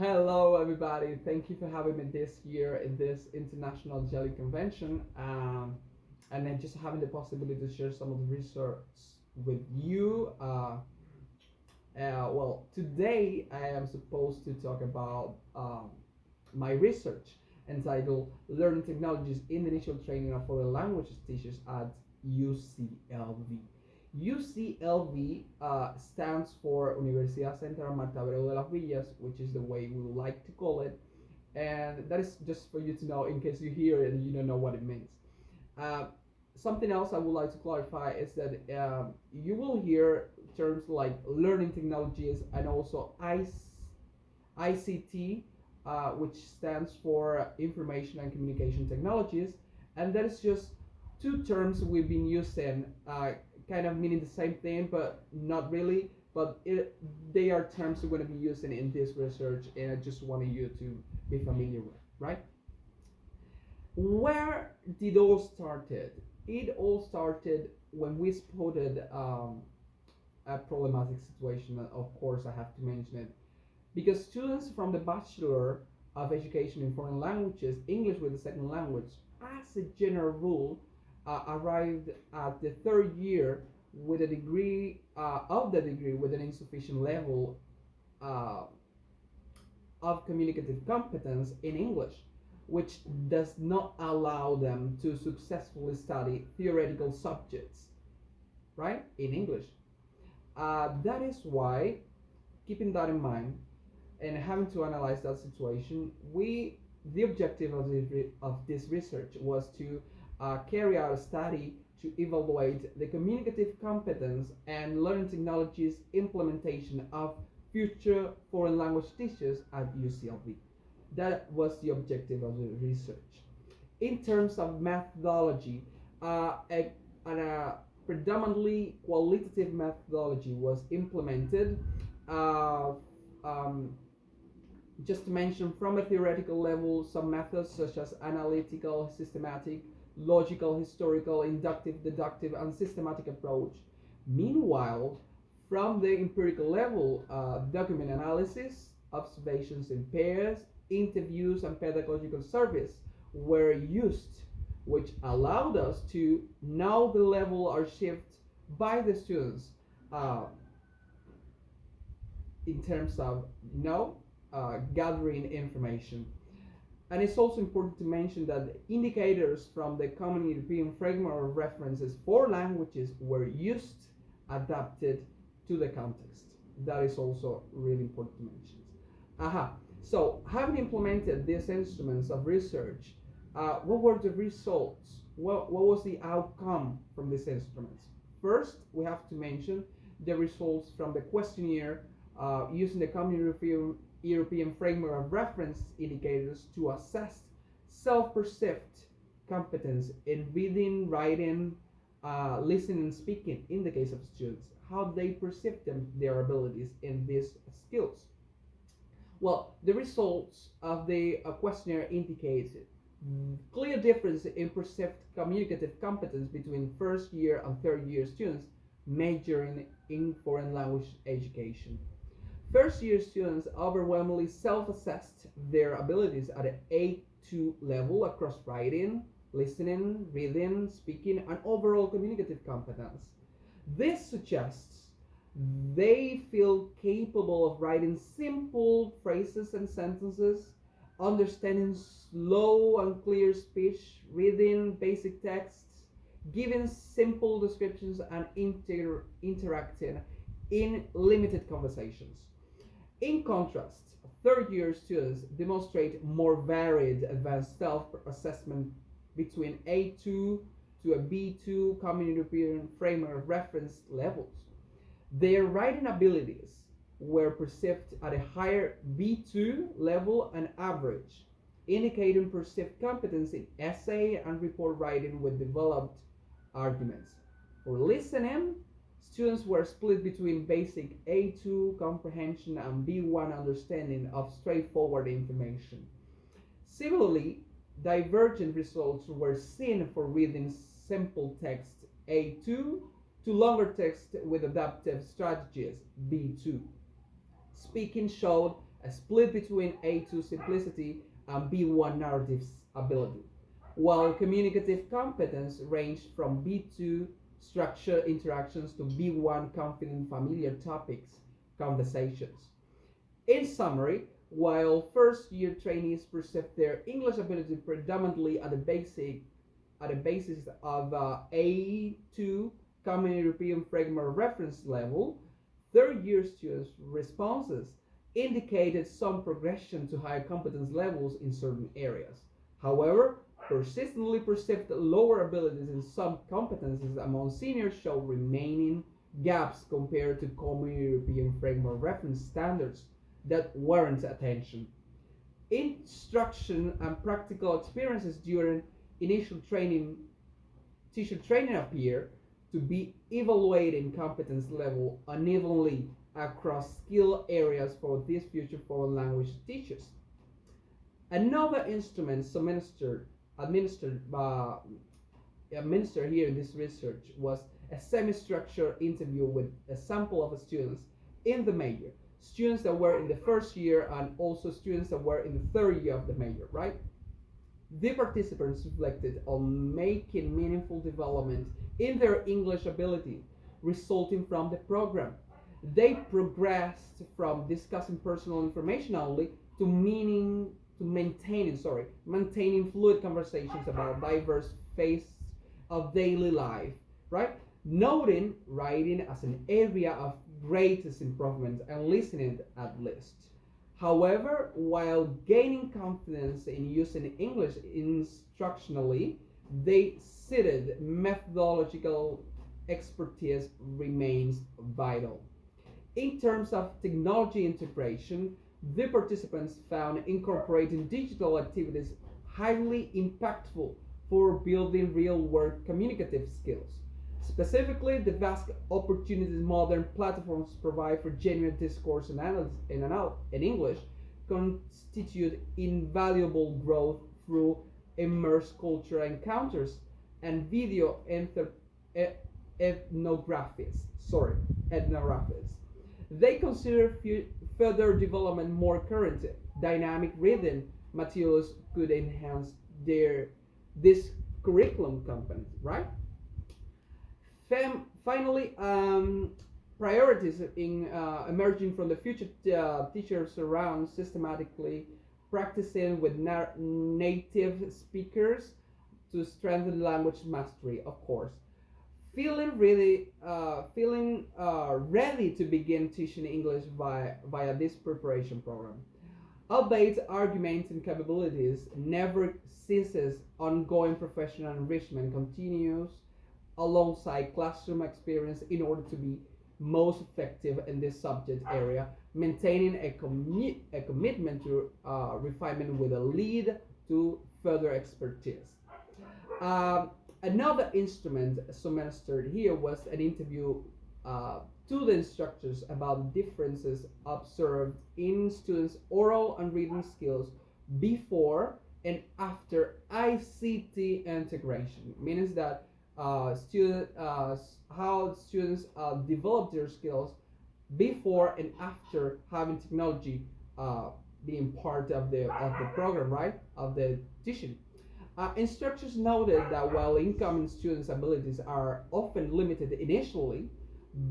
Hello, everybody. Thank you for having me this year in this International Jelly Convention, and then just having the possibility to share some of the research with you. Today I am supposed to talk about my research entitled "Learning Technologies in the Initial Training of Foreign Languages Teachers at UCLV." UCLV stands for Universidad Central Marta Abreu de las Villas, which is the way we like to call it, and that is just for you to know in case you hear it and you don't know what it means. Uh, Something else I would like to clarify is that you will hear terms like learning technologies and also ICT, which stands for Information and Communication Technologies, and that is just two terms we've been using, kind of meaning the same thing, but not really. They are terms we're going to be using in this research, and I just wanted you to be familiar with, right? Where did all started? It all started when we spotted a problematic situation. Of course, I have to mention it because students from the Bachelor of Education in Foreign Languages, English with a second language, as a general rule, arrived at the third year with a degree of the degree with an insufficient level uh, of communicative competence in English, which does not allow them to successfully study theoretical subjects, right, in English. That is why, keeping that in mind and having to analyze that situation, the objective of this research was to carry out a study to evaluate the communicative competence and learning technologies implementation of future foreign language teachers at UCLV. That was the objective of the research. In terms of methodology, a predominantly qualitative methodology was implemented. Uh, um, just to mention from a theoretical level, some methods such as analytical, systematic, logical, historical, inductive, deductive, and systematic approach. Meanwhile, from the empirical level, document analysis, observations in pairs, interviews, and pedagogical surveys were used, which allowed us to know the level achieved by the students uh, in terms of gathering information. And it's also important to mention that indicators from the Common European Framework of References for languages were used, adapted to the context. That is also really important to mention. Aha. So, having implemented these instruments of research, what were the results? What was the outcome from these instruments? First, we have to mention the results from the questionnaire using the Common European Framework of Reference indicators to assess self-perceived competence in reading, writing, listening, and speaking in the case of students, how they perceive their abilities in these skills. Well, the results of the questionnaire indicated clear difference in perceived communicative competence between first year and third year students majoring in foreign language education. First year students overwhelmingly self-assessed their abilities at an A2 level across writing, listening, reading, speaking, and overall communicative competence. This suggests they feel capable of writing simple phrases and sentences, understanding slow and clear speech, reading basic texts, giving simple descriptions, and interacting in limited conversations. In contrast, third year students demonstrate more varied advanced self assessment between A2 to a B2 Common European Framework reference levels. Their writing abilities were perceived at a higher B2 level and average, indicating perceived competence in essay and report writing with developed arguments. For listening, students were split between basic A2 comprehension and B1 understanding of straightforward information. Similarly, divergent results were seen for reading simple text A2 to longer text with adaptive strategies B2. Speaking showed a split between A2 simplicity and B1 narrative ability, while communicative competence ranged from B2 structured interactions to B1 confident familiar topics conversations. In summary, while first year trainees perceive their English ability predominantly at the basis of A2 Common European Framework reference level, third year students' responses indicated some progression to higher competence levels in certain areas. However, persistently perceived lower abilities in some competencies among seniors show remaining gaps compared to Common European Framework reference standards that warrant attention. Instruction and practical experiences during initial training, teacher training appear to be evaluating competence level unevenly across skill areas for these future foreign language teachers. Another instrument administered here in this research was a semi-structured interview with a sample of students in the major, students that were in the first year and also students that were in the third year of the major, right? The participants reflected on making meaningful development in their English ability resulting from the program. They progressed from discussing personal information only to maintaining fluid conversations about diverse phases of daily life, right? Noting writing as an area of greatest improvement and listening at least. However, while gaining confidence in using English instructionally, they cited methodological expertise remains vital. In terms of technology integration, the participants found incorporating digital activities highly impactful for building real-world communicative skills. Specifically, the vast opportunities modern platforms provide for genuine discourse and analysis in English constitute invaluable growth through immersed cultural encounters and video ethnographies. Ethnographies. They consider further development more current, dynamic reading materials could enhance this curriculum component, right? Finally, priorities in emerging from the future teachers around systematically practicing with native speakers to strengthen language mastery, of course. Feeling ready to begin teaching English via this preparation program. Albeit argumenting capabilities never ceases, ongoing professional enrichment continues alongside classroom experience in order to be most effective in this subject area, maintaining a commitment to refinement with a lead to further expertise. Um, Another instrument administered here was an interview to the instructors about differences observed in students' oral and reading skills before and after ICT integration. Means that how students develop their skills before and after having technology being part of the program, right? Of the teaching. Instructors noted that while incoming students' abilities are often limited initially,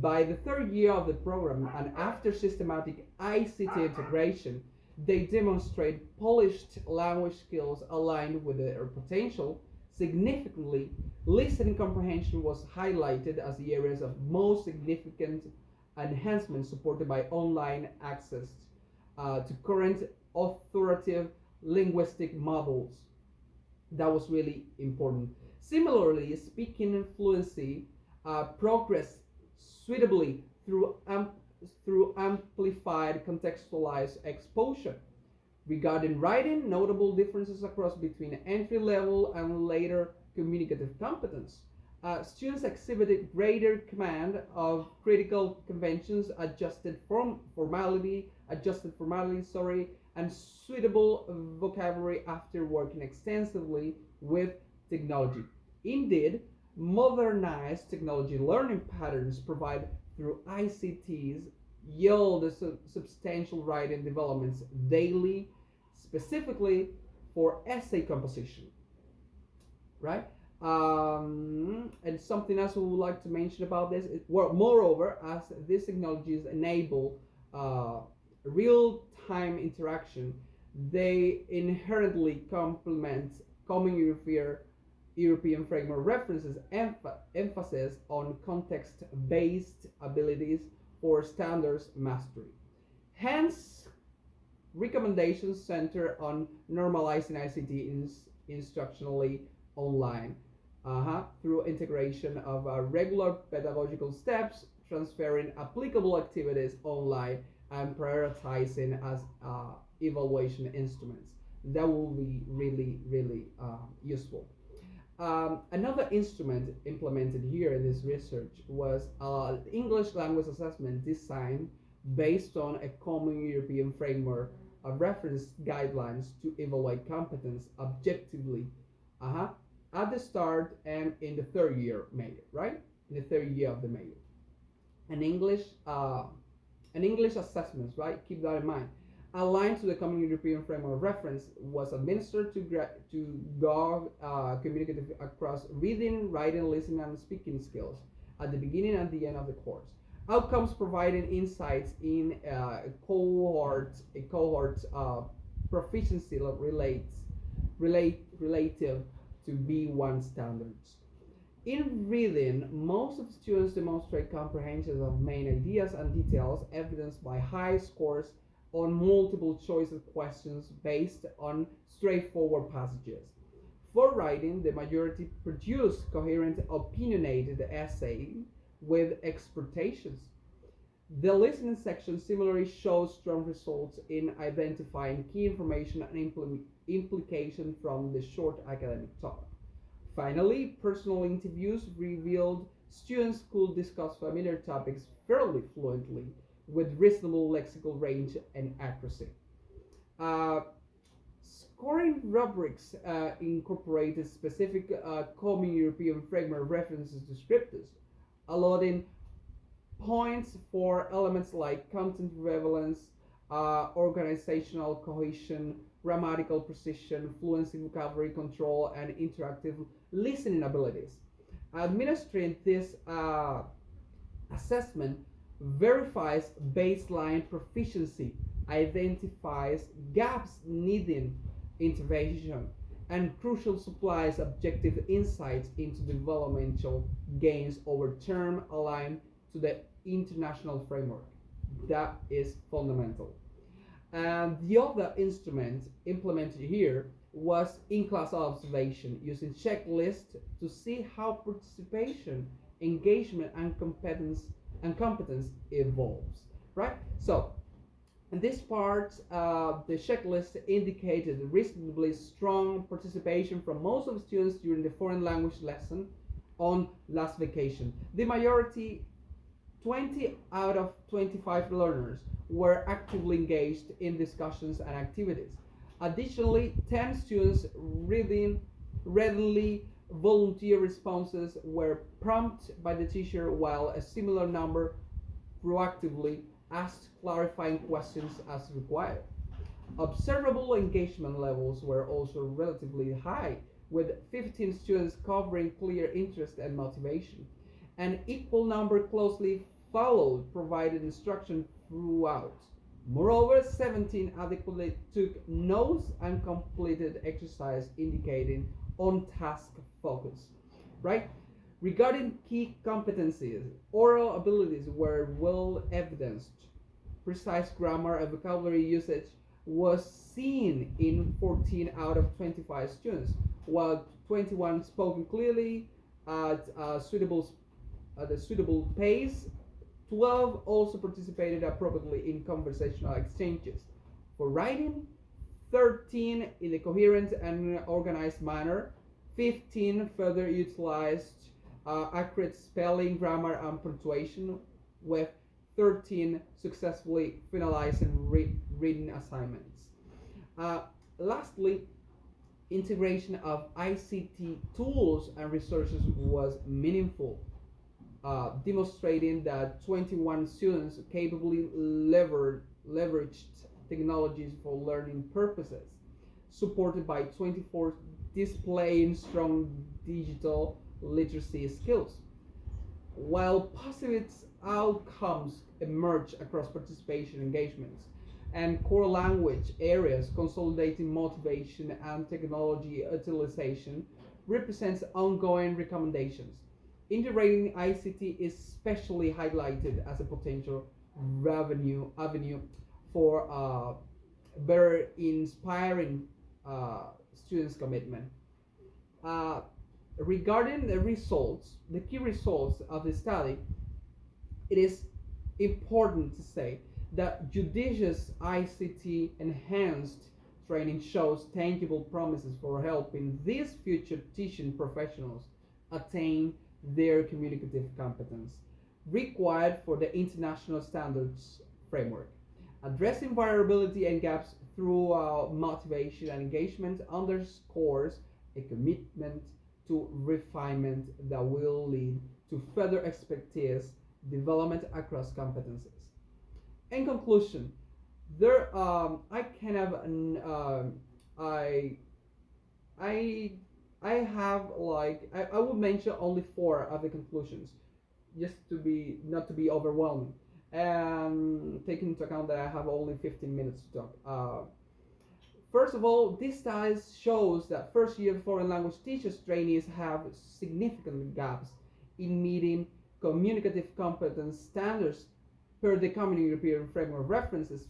by the third year of the program and after systematic ICT integration, they demonstrate polished language skills aligned with their potential. Significantly, listening comprehension was highlighted as the areas of most significant enhancement, supported by online access to current authoritative linguistic models. That was really important. Similarly, speaking fluency progressed suitably through amplified contextualized exposure. Regarding writing, notable differences across between entry level and later communicative competence. Students exhibited greater command of critical conventions, adjusted formality, and suitable vocabulary after working extensively with technology. Indeed, modernized technology learning patterns provide through ICTs yield a substantial writing developments daily, specifically for essay composition, right? And something else we would like to mention about this is, well, moreover, as these technologies enable uh, real-time interaction, they inherently complement common European framework references emphasis on context-based abilities for standards mastery. Hence, recommendations center on normalizing ICT instructionally online through integration of regular pedagogical steps, transferring applicable activities online, and prioritizing as evaluation instruments. That will be really, really useful. Another instrument implemented here in this research was English language assessment designed based on a common European framework of reference guidelines to evaluate competence objectively uh-huh, at the start and in the third year major, right? In the third year of the major. An English, uh, an English assessment, right? Keep that in mind. Aligned to the Common European Framework of Reference, was administered to gauge communicative across reading, writing, listening, and speaking skills at the beginning and the end of the course. Outcomes providing insights in a cohort proficiency relative to B1 standards. In reading, most of students demonstrate comprehension of main ideas and details, evidenced by high scores on multiple choice questions based on straightforward passages. For writing, the majority produced coherent, opinionated essay with expectations. The listening section similarly shows strong results in identifying key information and implication from the short academic talk. Finally, personal interviews revealed students could discuss familiar topics fairly fluently with reasonable lexical range and accuracy. Uh, Scoring rubrics incorporated specific common European framework references descriptors, allotting points for elements like content relevance, organizational cohesion, grammatical precision, fluency, vocabulary control, and interactive listening abilities. Administering this assessment verifies baseline proficiency, identifies gaps needing intervention, and crucial supplies objective insights into developmental gains over term aligned to the international framework. That is fundamental. And the other instrument implemented here was in-class observation using checklists to see how participation, engagement, and competence evolves. Right? So in this part, the checklist indicated reasonably strong participation from most of the students during the foreign language lesson on last vacation. The majority, 20 out of 25 learners, were actively engaged in discussions and activities. Additionally, 10 students readily volunteer responses were prompted by the teacher, while a similar number proactively asked clarifying questions as required. Observable engagement levels were also relatively high, with 15 students covering clear interest and motivation. An equal number closely followed, provided instruction throughout. Moreover, 17 adequately took notes and completed exercise indicating on-task focus. Right? Regarding key competencies, oral abilities were well evidenced. Precise grammar and vocabulary usage was seen in 14 out of 25 students, while 21 spoken clearly at a suitable pace. 12 also participated appropriately in conversational exchanges. For writing, 13 in a coherent and organized manner, 15 further utilized accurate spelling, grammar, and punctuation, with 13 successfully finalizing reading assignments. Lastly, integration of ICT tools and resources was meaningful. demonstrating that 21 students capably leveraged technologies for learning purposes, supported by 24 displaying strong digital literacy skills. While positive outcomes emerge across participation engagements and core language areas, consolidating motivation and technology utilization represents ongoing recommendations. Integrating ICT is especially highlighted as a potential revenue avenue for better inspiring students' commitment. Uh, Regarding the results, the key results of the study, it is important to say that judicious ICT enhanced training shows tangible promises for helping these future teaching professionals attain their communicative competence required for the international standards framework. Addressing variability and gaps through motivation and engagement underscores a commitment to refinement that will lead to further expertise development across competencies. In conclusion, there I kind of I I I have like I would mention only four of the conclusions, just to be not to be overwhelming, and taking into account that I have only 15 minutes to talk. First of all, this study shows that first year foreign language teachers trainees have significant gaps in meeting communicative competence standards per the Common European Framework of References.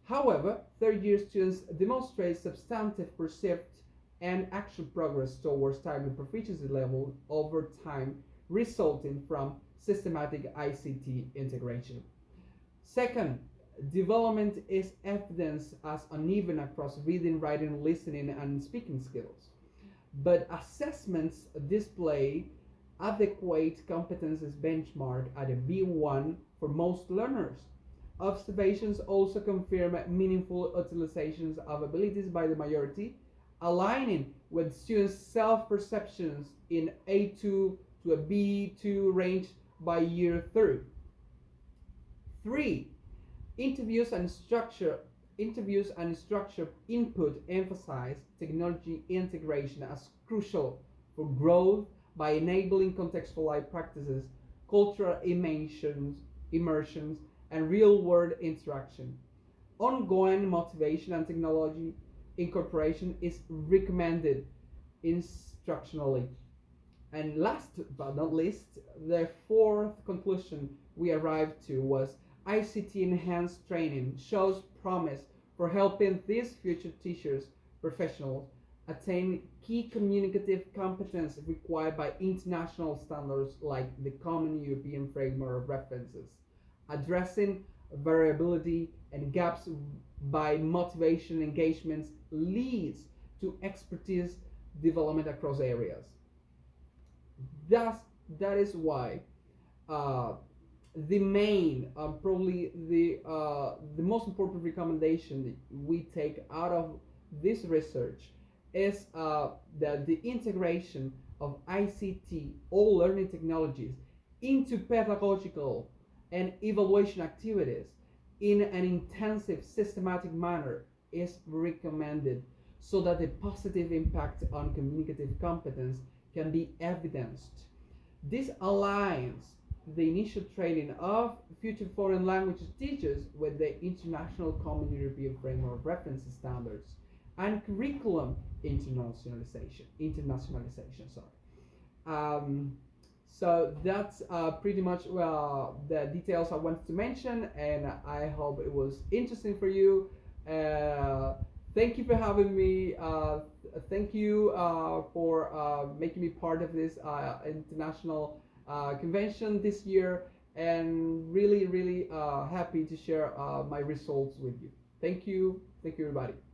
However, third year students demonstrate substantive perceived and actual progress towards target proficiency level over time, resulting from systematic ICT integration. Second, development is evidenced as uneven across reading, writing, listening, and speaking skills, but assessments display adequate competences benchmark at a B1 for most learners. Observations also confirm meaningful utilizations of abilities by the majority, aligning with students' self-perceptions in A2 to a B2 range by year 3. 3. Interviews and structure input emphasize technology integration as crucial for growth by enabling contextualized practices, cultural immersions, and real-world interaction. Ongoing motivation and technology incorporation is recommended instructionally. And last but not least, the fourth conclusion we arrived to was ICT enhanced training shows promise for helping these future teachers, professionals, attain key communicative competence required by international standards like the Common European Framework of References, addressing variability and gaps by motivation engagements leads to expertise development across areas. Thus, that is why uh, the main, probably the most important recommendation that we take out of this research is that the integration of ICT, all learning technologies, into pedagogical and evaluation activities in an intensive, systematic manner is recommended so that the positive impact on communicative competence can be evidenced. This aligns the initial training of future foreign language teachers with the International Common European Framework of Reference standards and curriculum internationalization. Sorry. So that's pretty much the details I wanted to mention, and I hope it was interesting for you. Thank you for having me. Thank you for making me part of this international convention this year, and really, really happy to share my results with you. Thank you. Thank you, everybody.